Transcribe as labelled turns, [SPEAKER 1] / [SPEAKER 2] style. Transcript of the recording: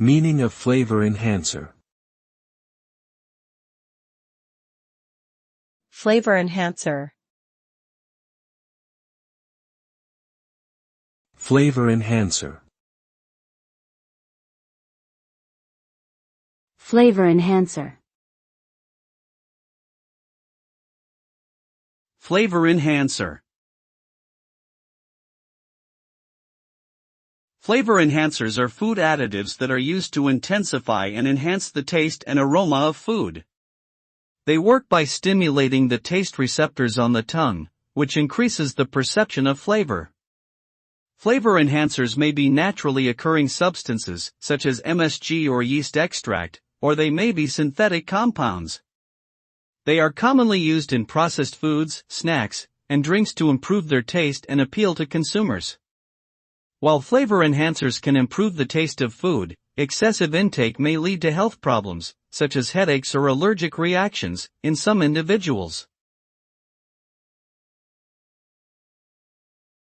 [SPEAKER 1] Meaning of flavor enhancer.
[SPEAKER 2] Flavor enhancer.
[SPEAKER 1] Flavor enhancer.
[SPEAKER 3] Flavor enhancer.
[SPEAKER 4] Flavor enhancer. Flavor enhancers are food additives that are used to intensify and enhance the taste and aroma of food. They work by stimulating the taste receptors on the tongue, which increases the perception of flavor. Flavor enhancers may be naturally occurring substances, such as MSG or yeast extract, or they may be synthetic compounds. They are commonly used in processed foods, snacks, and drinks to improve their taste and appeal to consumers. While flavor enhancers can improve the taste of food, excessive intake may lead to health problems, such as headaches or allergic reactions, in some individuals.